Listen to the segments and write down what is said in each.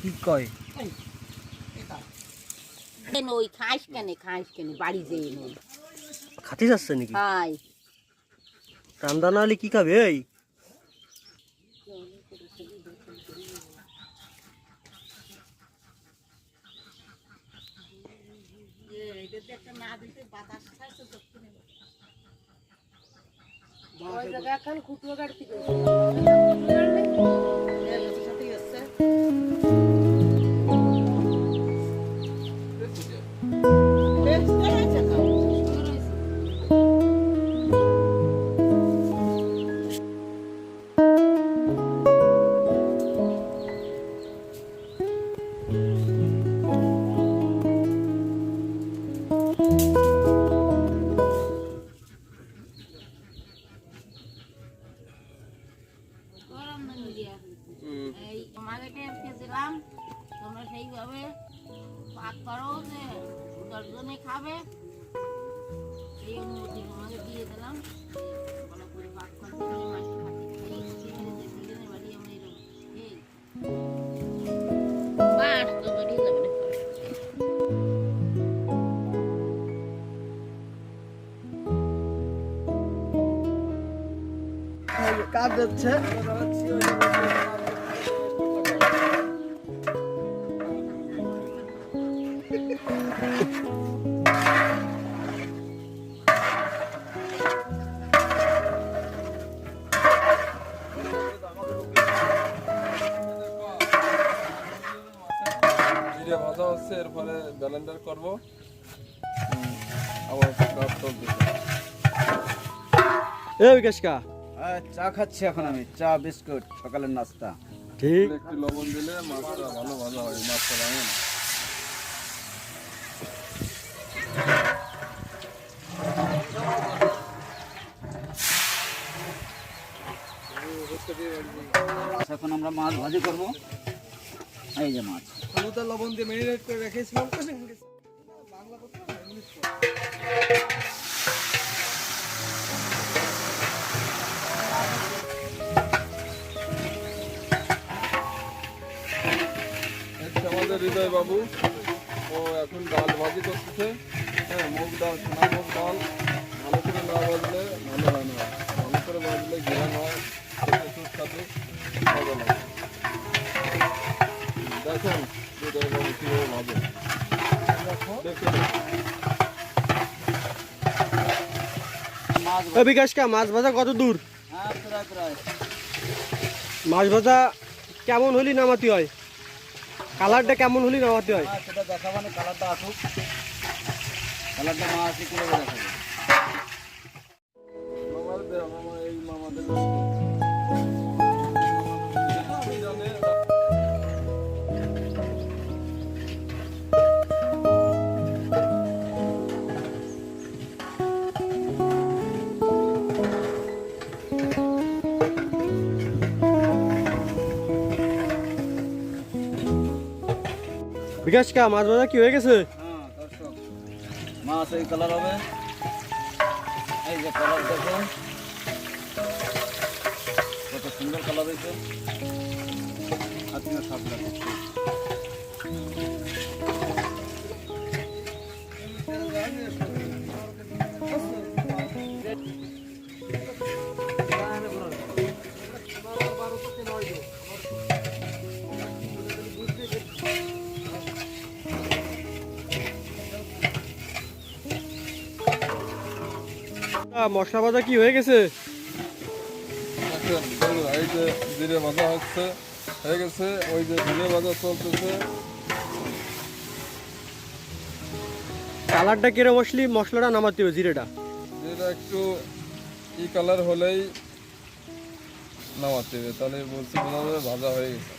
কি কয় ওই খাইস কেন বাড়ি যেয়ে নই খাতে যাচ্ছে নাকি? খাই রান্না না হলে কি খাবে? এই এখন খুঁটিয়ে গাড়ি এই মার্কেটে দিলাম, তোমরা সেইভাবে পাক করো যে 10 জনে খাবে, এই অনুমতি তোমাকে দিয়ে দিলাম। ভালো করে পাক করতে মাছ খাতে এই বাড়ি আমরা এরকম এই বাস তো বাড়ি যাবে না। কাজ যাচ্ছে ভাজা হচ্ছে, এরপরে ব্লেন্ডার করবো, আবার কাজ চলতেছে। চা খাচ্ছি এখন আমি, চা বিস্কুট সকালের নাস্তা। ঠিক একটু লবণ দিলে মাছটা ভালো ভাজা হয়, মাছটা ভাঙে না। এখন আমরা মাছ ভাজি করবো। এই যে মাছ, হলুদ আর লবণ দিয়ে ম্যারিনেট করে রেখেছিলাম। আমাদের হৃদয় বাবু ও এখন ডাল ভাজি করতেছে। হ্যাঁ, মুগ ডাল, সোনা মুগ ডাল ভালো করে না ভাজলে ভালো হয় না, ভালো করে ভাজলে ঘেরান হয়, সুস্বাদু ভালো লাগে। দেখেন হৃদয় বাবু কীভাবে ভাজে, দেখে বিকাশকা মাছ ভাজা কত দূর? প্রায় মাছ ভাজা কেমন হলি নামাতে হয়? কালারটা কেমন হলি নামাতে হয়? সেটা দেখাবো না, কালারটা আসুক, কালারটা মা আসলে কীভাবে দেখাবো। এই মামাদের বিকাশকা মাছ ভাজা কি হয়ে গেছে? হ্যাঁ দর্শক, মাছ এই কালার হবে। এই যে কালার দেখুন কত সুন্দর কালার হয়েছে, আপনার সব লাগছে। মশলা ভাজা কি হয়ে গেছে? এই এই যে জিরে ভাজা হয়ে গেছে, ওই যে ধনে ভাজা চলতেছে। কালারটা কিরম আসলি মশলাটা নামাতে হবে, জিরেটা যেটা একটু কালার হলেই নামাতে হবে, তাহলে বলছি বোঝা যাবে ভাজা হয়ে গেছে।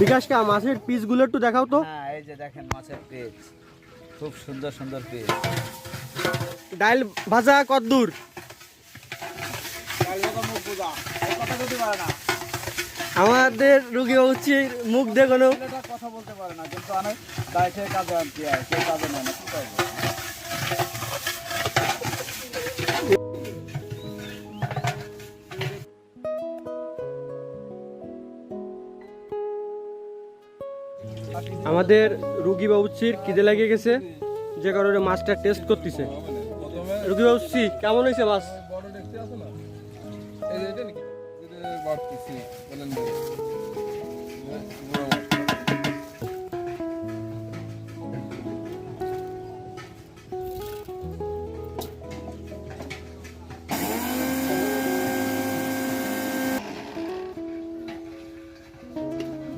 বিকাশ কা মাছের পিসগুলো একটু দেখাও তো। হ্যাঁ এই যে দেখেন মাছের পিস, খুব সুন্দর সুন্দর পিস। ডাল ভাজা কদ্দূর? আমাদের রুগী হচ্ছে মুখ দিয়ে কোনো কথা বলতে পারে না, কিন্তু অনেক দায় থেকে কাজে আনতে হয়, কেউ কাজে নেয় না, কি করবো। আমাদের রুগী বাবুচির খিদে লেগে গেছে, যে কারণে মাছটা টেস্ট করতেছে। প্রথমে রুগী বাবুচি কেমন হয়েছে মাছ? বড় ডেকচি আছে না, এই যে এটা নাকি এটা বাড়তেছি বলেন না।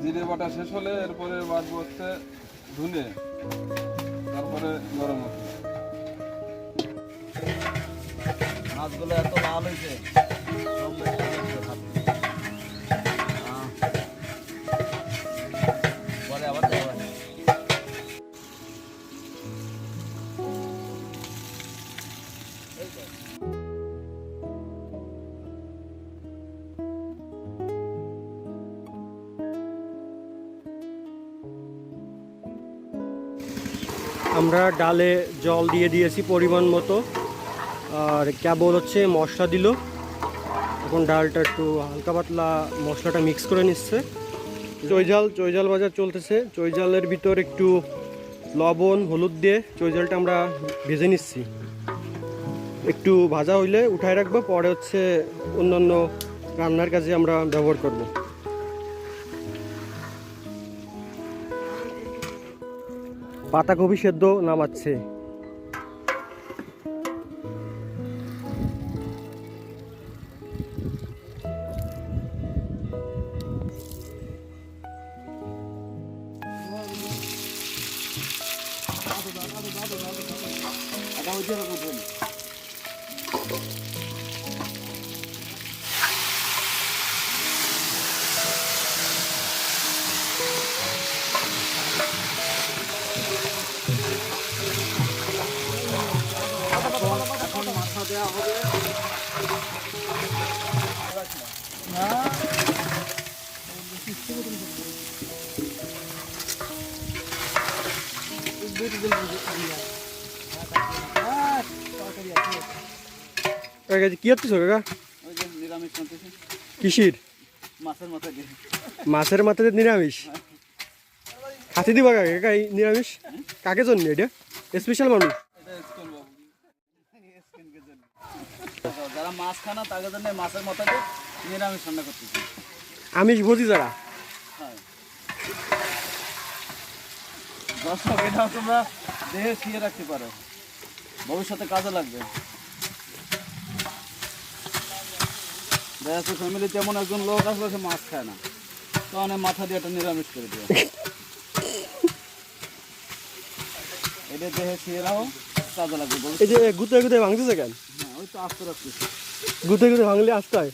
জিরে বাটা শেষ হলে এরপরে বাটবো হচ্ছে ধুনে, তারপরে গরম মশলা। মাছগুলো এত লাল হয়েছে, সব মেরে দিয়েছে হাতে। পরে আবার দেওয়া হয়। আমরা ডালে জল দিয়ে দিয়েছি পরিমাণ মতো, আর কেবল হচ্ছে মশলা দিল। এখন ডালটা একটু হালকা পাতলা মশলাটা মিক্স করে নিচ্ছে। চৈজাল ভাজা চলতেছে। চৈজালের ভিতর একটু লবণ হলুদ দিয়ে চৈজালটা আমরা ভেজে নিচ্ছি। একটু ভাজা হইলে উঠায় রাখবো, পরে হচ্ছে অন্যান্য রান্নার কাজে আমরা ব্যবহার করব। পাতাকপি সেদ্ধ নামাচ্ছে। কি হচ্ছে কাকা? ওই যে নিরামিষ করতেছে, কিসির? মাছের মাথা দিয়ে। মাছের মাথাতে নিরামিষ খাতি দিবা কাকে? কাকা এই নিরামিষ কাকে জন্য? এটা স্পেশাল মানুষ। যারা মাছ খায় না তাদের জন্য মাছের মাথা দিয়ে নিরামিষ রান্না করতেছে। আমিষ ভোজি যারা। হ্যাঁ দর্শক, এটা তোমরা দেহে শুয়ে রাখতে পারো, ভবিষ্যতে কাজে লাগবে। দেখা যাচ্ছে ফ্যামিলিতে এমন একজন লোক আসবে সে মাছ খায় না, তখন মাথা দিয়ে একটা নিরামিষ করে দিও। এটা দেহে শুয়ে রাখো, কাজে লাগবে। এই যে গুতে গুতে ভাঙতেছে কেন? হ্যাঁ ওই তো আস্তে রাখতেছে, গুতে গুতে ভাঙলে আসতে হয়।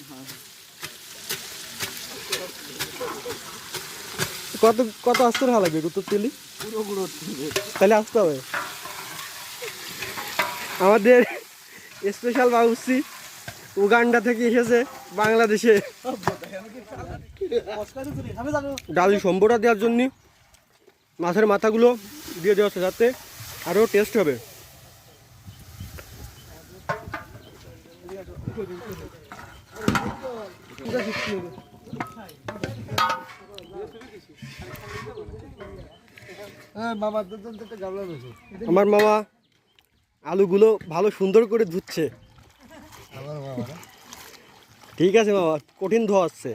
কত কত আসতে ভালো লাগবে গুতো তেলি? পুরো গুঁড়ো তাহলে আসতে হবে। আমাদের স্পেশাল বাবুসি উগান্ডা থেকে এসেছে বাংলাদেশে ডাল সম্বরা দেওয়ার জন্য। মাছের মাথাগুলো দিয়ে দেওয়া হচ্ছে যাতে আরও টেস্ট হবে। আমার মামা আলুগুলো ভালো সুন্দর করে ধুচ্ছে। ঠিক আছে মামা, কঠিন ধোয়া আসছে।